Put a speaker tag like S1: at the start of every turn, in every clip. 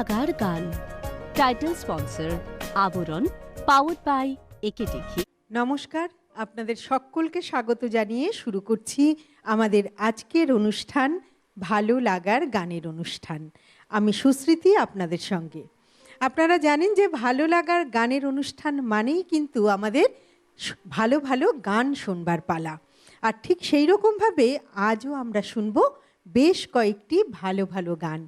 S1: লাগার গান। Title sponsor আবরণ, পাওয়ার্ড বাই একেটেকি।
S2: নমস্কার, আপনাদের সকলকে স্বাগত জানিয়ে শুরু করছি আমাদের আজকের অনুষ্ঠান, ভালো লাগার গানের অনুষ্ঠান। আমি সুস্মৃতি আপনাদের সঙ্গে। আপনারা জানেন যে ভালো লাগার গানের অনুষ্ঠান মানেই কিন্তু আমাদের ভালো ভালো গান শুনবার পালা। আর ঠিক সেই রকমভাবে আজও আমরা শুনবো বেশ কয়েকটি ভালো ভালো গান।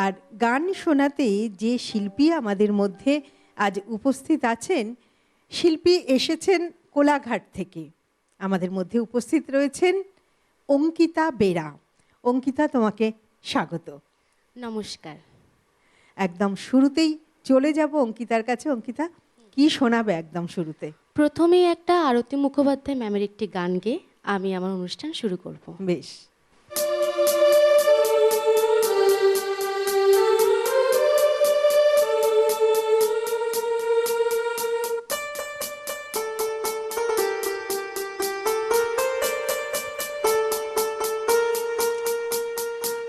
S2: আর গান শোনাতে যে শিল্পী আমাদের মধ্যে আজ উপস্থিত আছেন, শিল্পী এসেছেন কোলাঘাট থেকে। আমাদের মধ্যে উপস্থিত রয়েছেন অঙ্কিতা বেরা। অঙ্কিতা, তোমাকে স্বাগত।
S3: নমস্কার।
S2: একদম শুরুতেই চলে যাব অঙ্কিতার কাছে। অঙ্কিতা, কি শোনাবে একদম শুরুতে?
S3: প্রথমেই একটা আরতি মুখোপাধ্যায় ম্যামের একটি গান গেয়ে আমি আমার অনুষ্ঠান শুরু করব।
S2: বেশ।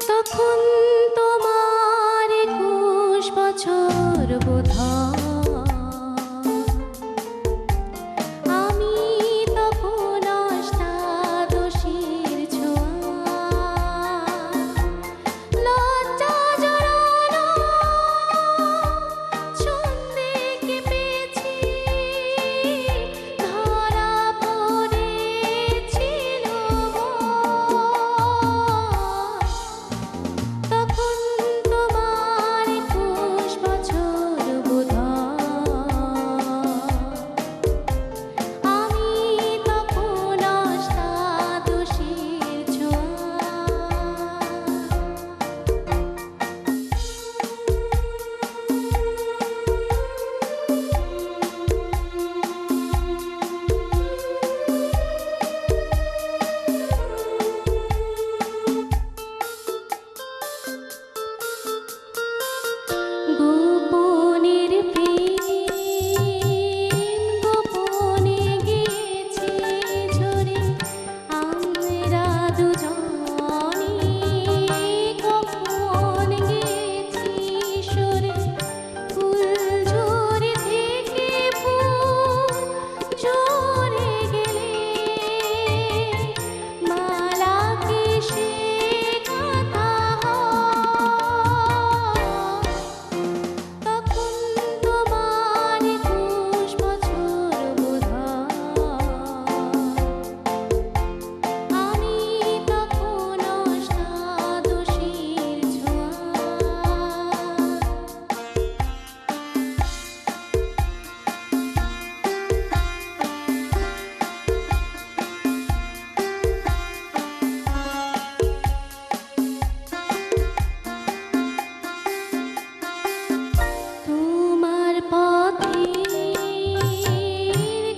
S3: তখন তোমার 21 বছর বোধহয়, আমি তখন অষ্টাদশীর ছোঁয়া, লজ্জা জড়ানো ছন্দে কেঁপেছি, ধরা পড়েছিল তখন তোমার 21 বছর বোধহয়, আমি তখন অষ্টাদশীর ছোঁয়া। গোপনের প্রেম গোপনে গেছে ঝরে, আমরা দুজনে কখন গেছি সরে, ফুল ঝরে থেকে ফুল ঝরে গেলে, মালা কি সে কথা হয়? তখন তোমার 21 বছর বোধহয়, আমি তখন অষ্টাদশীর তোমার পথের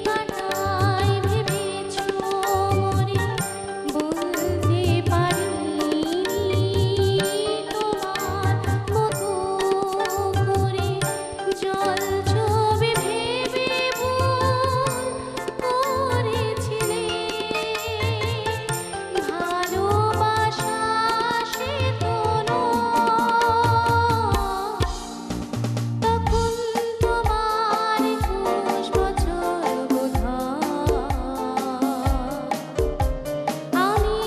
S3: কাঁটায় ভেবেছো মরে, বলতে পারিনি তোমার মতো করে, জল ছবি ভেবে ভুল করেছিলে, ভালোবাসা সে তো নয়। তখন তোমার 21 বছর বোধহয়, আমি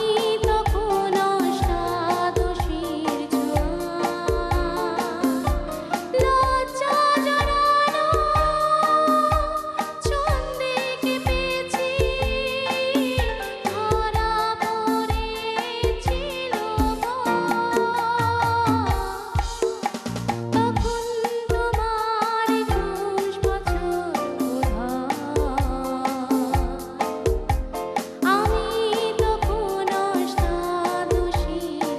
S3: তখন অষ্টাদশীর ছোঁয়া, লজ্জা জড়ানো ছন্দে কেঁপেছি, ধরা পড়েছিল তখন তোমার 21 বছর বোধহয়, আমি তখন অষ্টাদশীর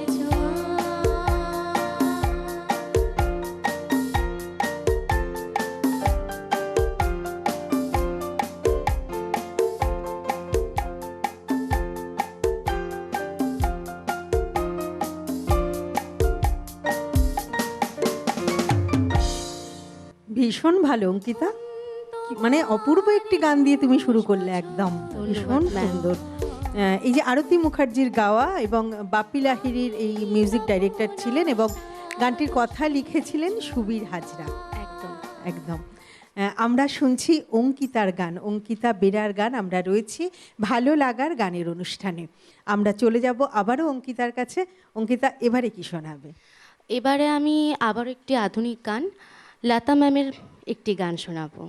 S2: ভীষণ ভালো অঙ্কিতা, মানে অপূর্ব একটি গান দিয়ে তুমি শুরু করলে, একদম ভীষণ সুন্দর। এই যে আরতি মুখার্জির গাওয়া এবং বাপ্পি লাহিড়ির এই মিউজিক ডাইরেক্টর ছিলেন, এবং গানটির কথা লিখেছিলেন সুবীর হাজরা।
S3: একদম।
S2: একদম। আমরা শুনছি অঙ্কিতার গান, অঙ্কিতা বেরার গান। আমরা রয়েছি ভালো লাগার গানের অনুষ্ঠানে। আমরা চলে যাব আবারও অঙ্কিতার কাছে। অঙ্কিতা, এবারে কি শোনাবে?
S3: এবারে আমি আবার একটি আধুনিক গান, লতা ম্যামের একটি গান শোনাবো।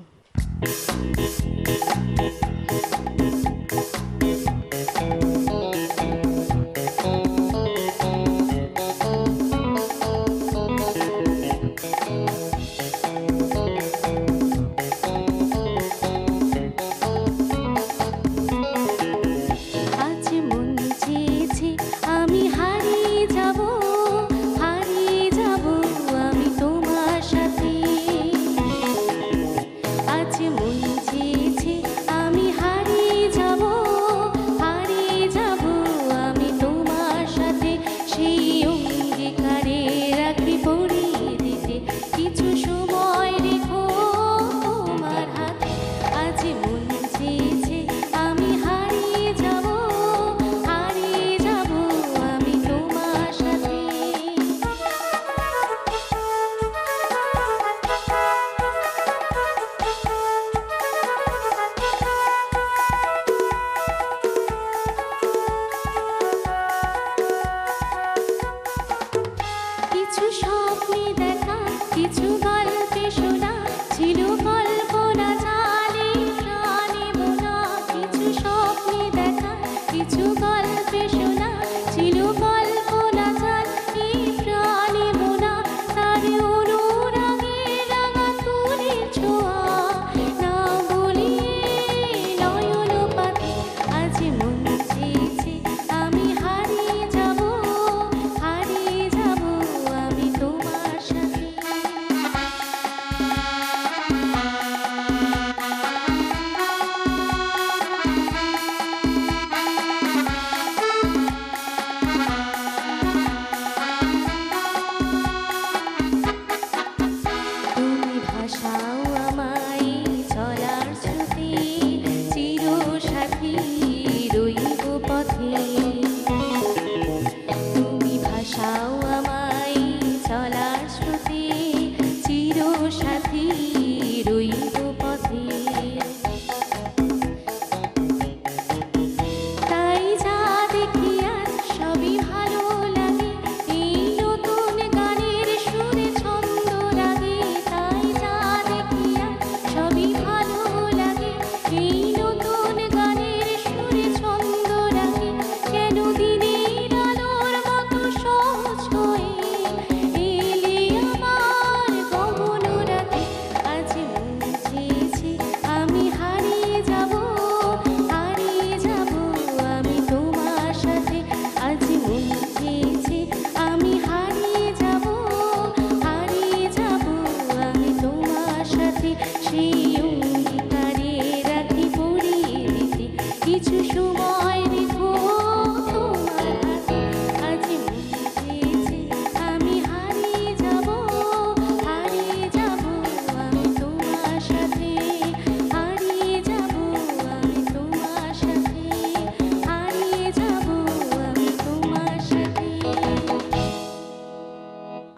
S3: আজ মন চেয়েছে আমি হারিয়ে যাব, হারিয়ে যাব আমি তোমার সাথে। আজ মন চেয়েছে আমি হারিয়ে যাব, হারিয়ে যাব আমি তোমার সাথে। সেই অঙ্গীকারে রাখি পরিয়ে দিতে কিছু সময় রেখো তোমার হাতে। আজ মন চেয়েছে আমি হারিয়ে যাব, হারিয়ে যাব আমি তোমার সাথে। কিছু স্বপ্নে দেখা, কিছু গল্পে শোনা, ছিল কল্পনা জালে প্রাণে বোনা। কিছু স্বপ্নে দেখা, কিছু গল্পে শোনা, ছিল কল্পনা জালে প্রাণে বোনা। তার অনুরাগে রাঙা তুলির ছোঁয়া, না বলিয়ে নয়ন পাতে। আজ মন চেয়েছে আমি হারিয়ে যাব, হারিয়ে যাব আমি তোমার সাথে। তুমি ভাসাও আমায় চলার স্রোতে, চির সাথী রইব পথে। তুমি ভাসাও আমায় চলার স্রোতে, চির সাথী রইব পথে। তাই যা দেখি আজ সবই ভালো লাগে, এই নতুন গানের সুরে ছন্দ লাগে। তাই যা দেখি আজ সবই ভালো লাগে, এই নতুন গানের সুরে ছন্দ লাগে। কেন দিনের আলোর মতো সহজ হয়ে এলে আমার গহন রাতে। আজ মন চেয়েছে আমি হারিয়ে যাব, হারিয়ে যাব আমি তোমার সাথে। আজ মন চেয়েছে আমি হারিয়ে যাব, হারিয়ে যাব আমি তোমার সাথে। সেই অঙ্গীকারে রাখি পরিয়ে দিতে কিছু সময় রেখো তোমার হাতে। আজ মন চেয়েছে আমি হারিয়ে যাব, হারিয়ে যাব আমি তোমার সাথে। হারিয়ে যাব আমি তোমার সাথে, হারিয়ে যাব আমি তোমার সাথে।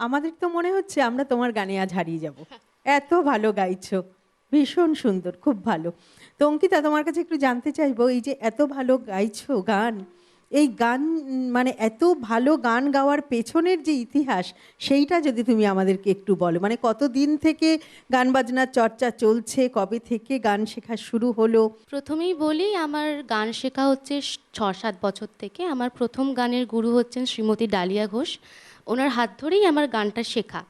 S2: আমাদের তো মনে হচ্ছে আমরা তোমার গানে আজ হারিয়ে যাব। এত ভালো গাইছো, ভীষণ সুন্দর, খুব ভালো। তো অঙ্কিতা, তোমার কাছে একটু জানতে চাইবো, এই যে এত ভালো গাইছো গান, এই গান মানে এত ভালো গান গাওয়ার পেছনের যে ইতিহাস, সেইটা যদি তুমি আমাদেরকে একটু বলো। মানে কতদিন থেকে গান বাজনার চর্চা চলছে, কবে থেকে গান শেখা শুরু হলো?
S3: প্রথমেই বলি, আমার গান শেখা হচ্ছে 6-7 বছর থেকে। আমার প্রথম গানের গুরু হচ্ছেন শ্রীমতী ডালিয়া ঘোষ। ওনার হাত ধরেই আমার গানটা শেখা।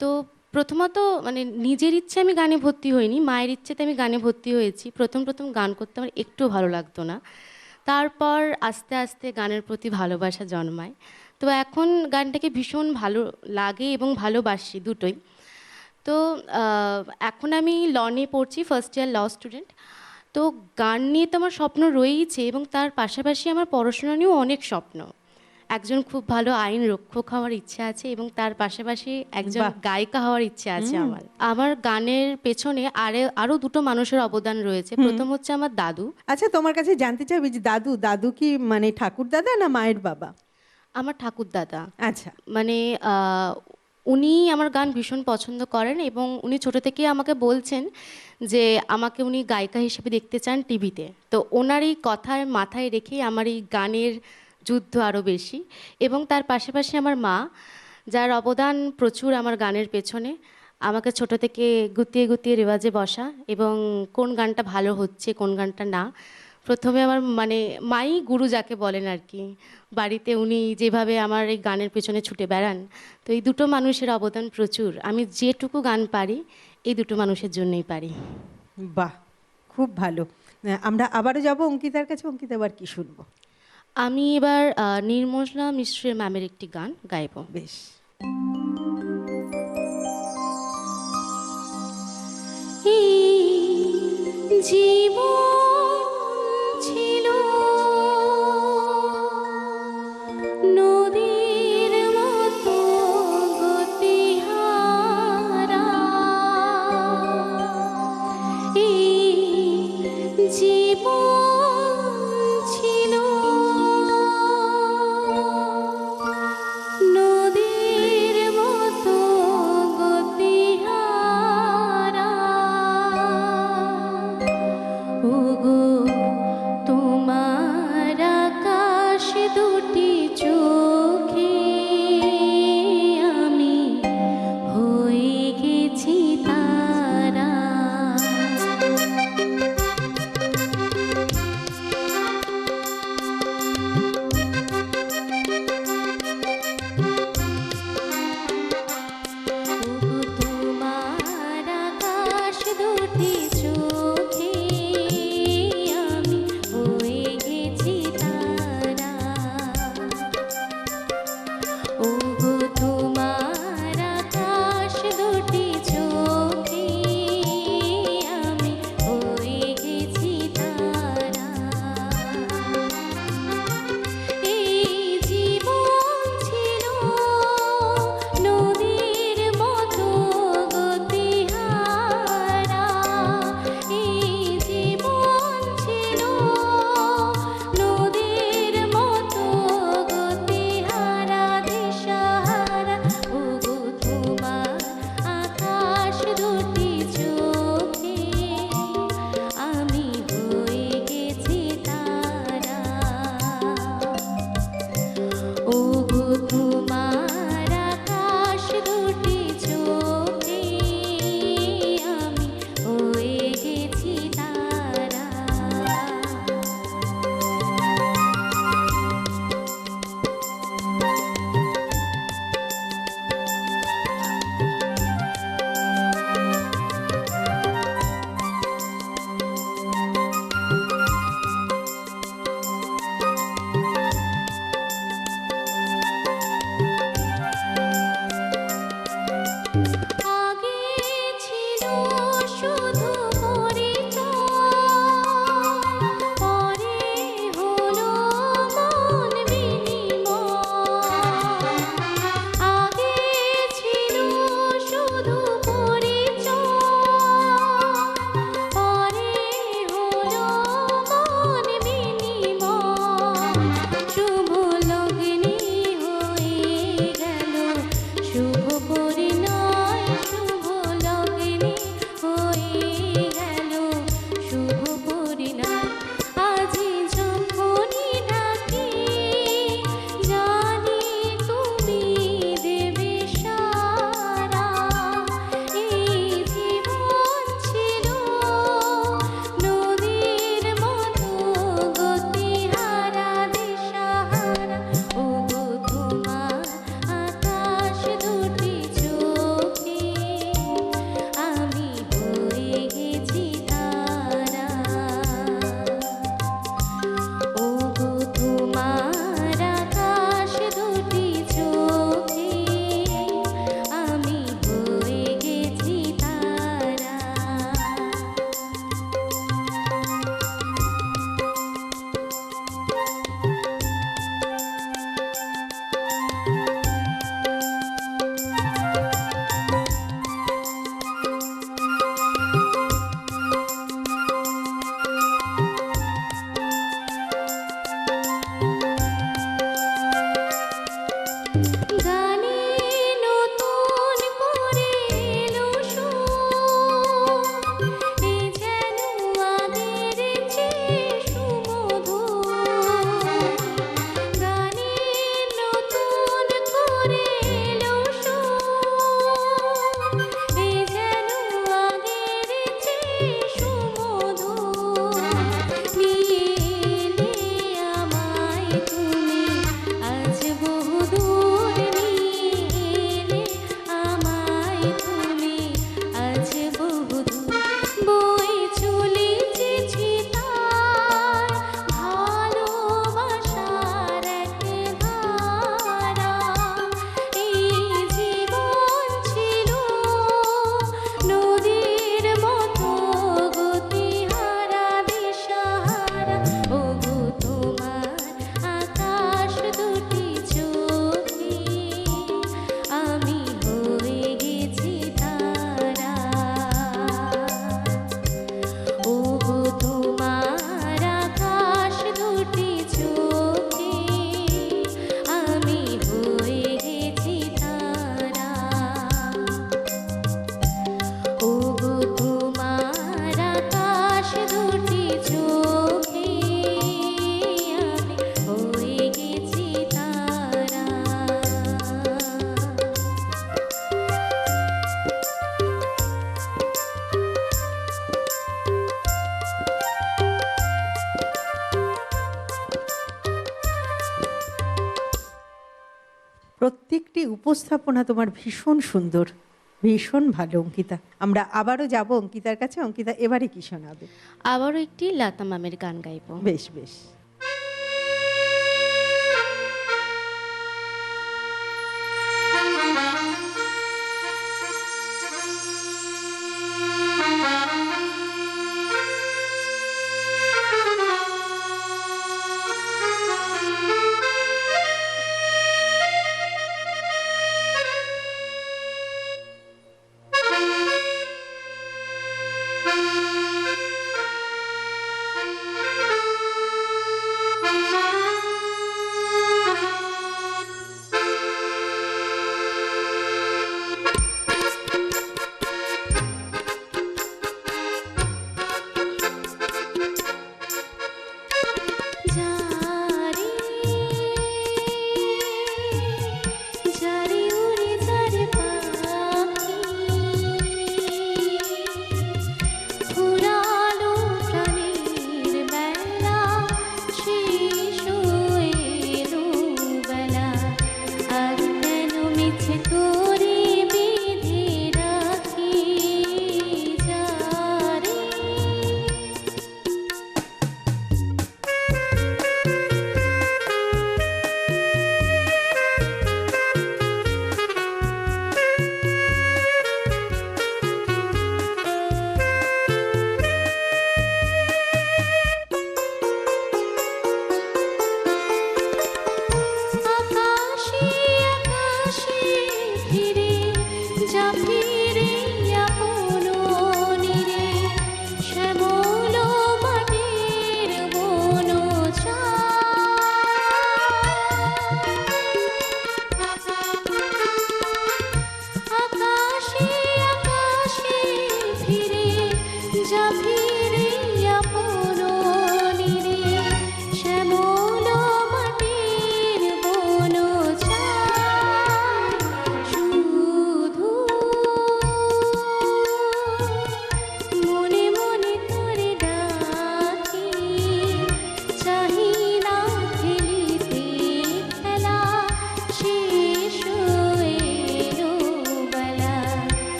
S3: তো প্রথমত মানে নিজের ইচ্ছে আমি গানে ভর্তি হইনি, মায়ের ইচ্ছেতে আমি গানে ভর্তি হয়েছি। প্রথম গান করতে আমার একটু ভালো লাগতো না, তারপর আস্তে আস্তে গানের প্রতি ভালোবাসা জন্মায়। তো এখন গানটাকে ভীষণ ভালো লাগে এবং ভালোবাসি, দুটোই। তো এখন আমি লনে পড়ছি, ফার্স্ট ইয়ার ল স্টুডেন্ট। তো গান নিয়ে তো আমার স্বপ্ন রয়েইছে, এবং তার পাশাপাশি আমার পড়াশোনা নিয়েও অনেক স্বপ্ন। একজন খুব ভালো আইন রক্ষক হওয়ার ইচ্ছা আছে, এবং তার পাশাপাশি একজন গায়িকা হওয়ার ইচ্ছা আছে আমার। আমার গানের পেছনে আরো দুটো মানুষের অবদান রয়েছে। প্রথম হচ্ছে আমার দাদু।
S2: আচ্ছা, তোমার কাছে জানতে চাইবি যে দাদু কি মানে ঠাকুর দাদা না মায়ের বাবা?
S3: আমার ঠাকুর দাদা।
S2: আচ্ছা।
S3: মানে উনি আমার গান ভীষণ পছন্দ করেন এবং উনি ছোট থেকেই আমাকে বলছেন যে আমাকে উনি গায়িকা হিসেবে দেখতে চান টিভিতে। তো ওনার এই কথার মাথায় রেখেই আমার এই গানের যুদ্ধ আরও বেশি। এবং তার পাশাপাশি আমার মা, যার অবদান প্রচুর আমার গানের পেছনে, আমাকে ছোট থেকে গুতিয়ে গুতিয়ে রেওয়াজে বসা এবং কোন গানটা ভালো হচ্ছে কোন গানটা না, প্রথমে আমার মানে মাই গুরু যাকে বলেন আর কি। বাড়িতে উনি যেভাবে আমার এই গানের পেছনে ছুটে বেড়ান, তো এই দুটো মানুষের অবদান প্রচুর। আমি যেটুকু গান পারি এই দুটো মানুষের জন্যই পারি।
S2: বাহ, খুব ভালো। আমরা আবারও যাব অঙ্কিতার কাছে। অঙ্কিতা, এবার কি শুনবো?
S3: আমি এবার নির্মলা মিশ্রের ম্যামের একটি গান গাইব।
S2: বেশ।
S3: এই জীবন ছিল নদীর মতো গতিহারা, এই জীবন ছিল নদীর
S2: প্রত্যেকটি উপস্থাপনা তোমার ভীষণ সুন্দর, ভীষণ ভালো অঙ্কিতা। আমরা আবারও যাব অঙ্কিতার কাছে। অঙ্কিতা, এবারে কি শোনাবে?
S3: আবারও একটি লতা ম্যামের গান গাইবো।
S2: বেশ বেশ।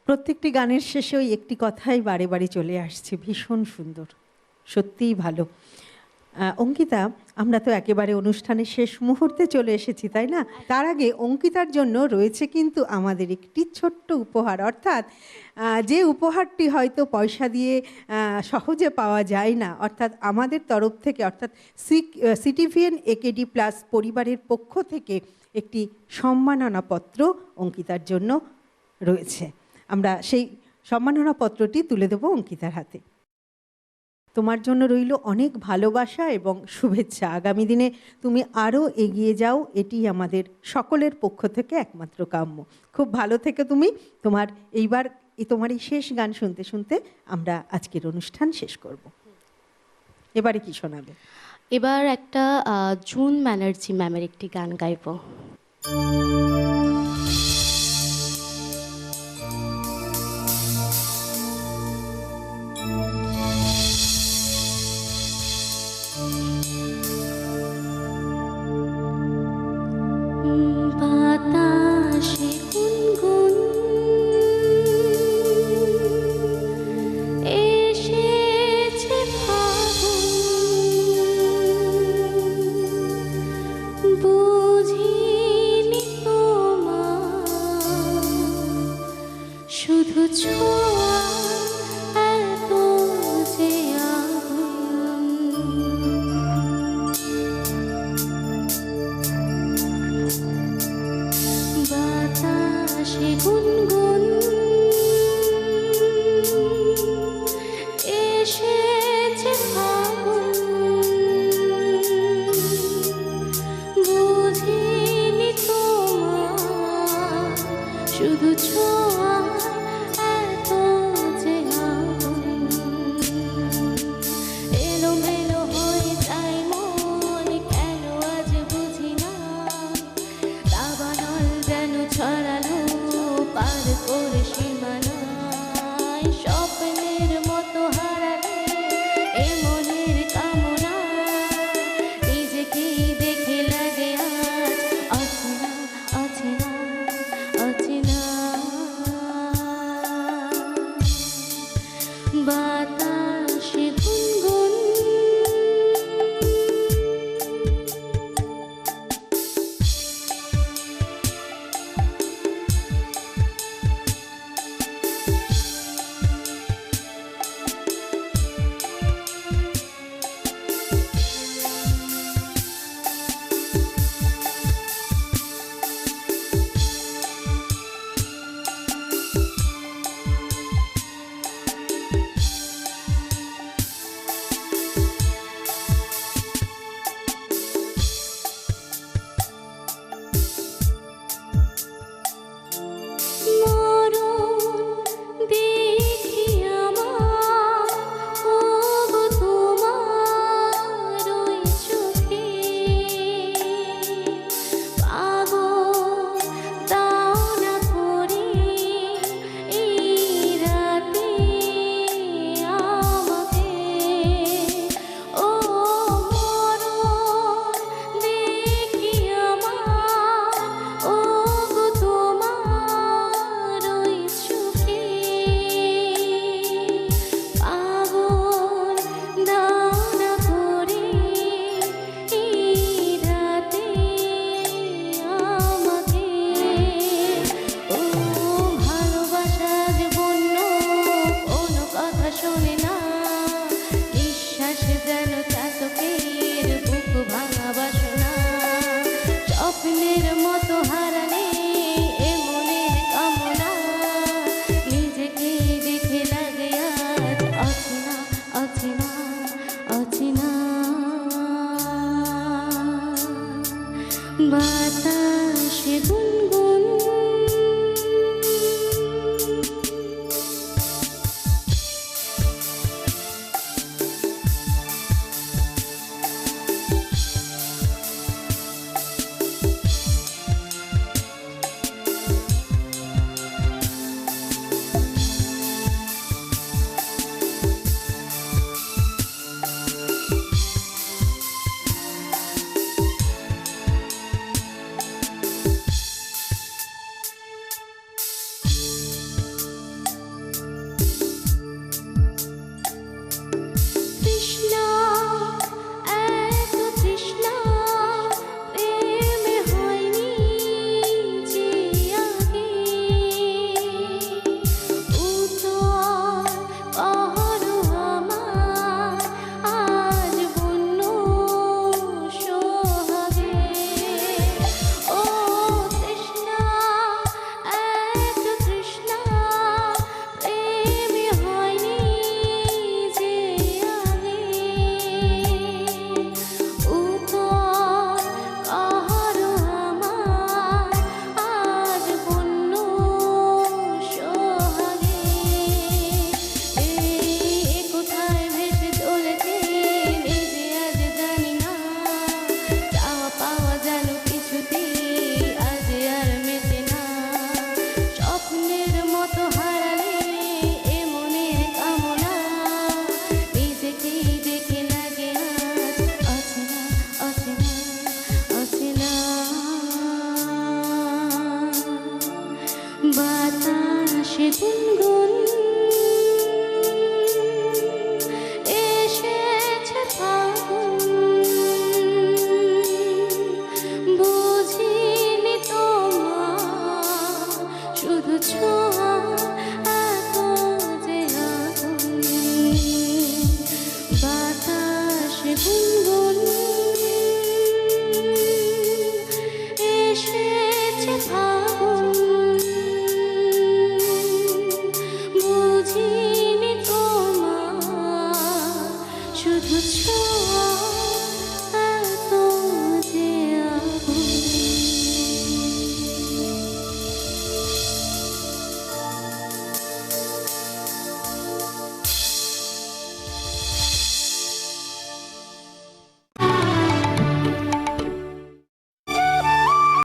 S2: প্রত্যেকটি গানের শেষে ওই একটি কথাই বারে বারে চলে আসছে, ভীষণ সুন্দর, সত্যিই ভালো। অঙ্কিতা, আমরা তো একেবারে অনুষ্ঠানের শেষ মুহূর্তে চলে এসেছি, তাই না? তার আগে অঙ্কিতার জন্য রয়েছে কিন্তু আমাদের একটি ছোট্ট উপহার, অর্থাৎ যে উপহারটি হয়তো পয়সা দিয়ে সহজে পাওয়া যায় না, অর্থাৎ আমাদের তরফ থেকে, অর্থাৎ সিটিভিএন একেডি প্লাস পরিবারের পক্ষ থেকে একটি সম্মাননাপত্র অঙ্কিতার জন্য রয়েছে। আমরা সেই সম্মাননা পত্রটি তুলে দেব অঙ্কিতার হাতে। তোমার জন্য রইল অনেক ভালোবাসা এবং শুভেচ্ছা। আগামী দিনে তুমি আরও এগিয়ে যাও, এটি আমাদের সকলের পক্ষ থেকে একমাত্র কাম্য। খুব ভালো থেকে তুমি। তোমার তোমার এই শেষ গান শুনতে শুনতে আমরা আজকের অনুষ্ঠান শেষ করব। এবারে কি শোনাবে?
S3: এবার একটা জুন ব্যানার্জি ম্যামের একটি গান গাইবো। বাতাসে গুনগুন এসেছে ফাগুন, বুঝিনি তোমার শুধু ছোঁয়া এত যে আগুন। বাতাসে গুনগুন এসেছে ফাগুন, বুঝিনি তোমার শুধু ছোঁয়া এত যে আগুন। এলোমেলো হয়ে যায় মন, কেন আজ বুঝি না, দাবানল যেন ছড়ালো পার করে সীমানায়। স্বপ্নের মতো হারালে এ মনের কামনা, নিজেকেই দেখে লাগে আজ অচেনা অচেনা অচেনা। বাতাসে গুনগুন বাতাসে গুনগুন গুনগুন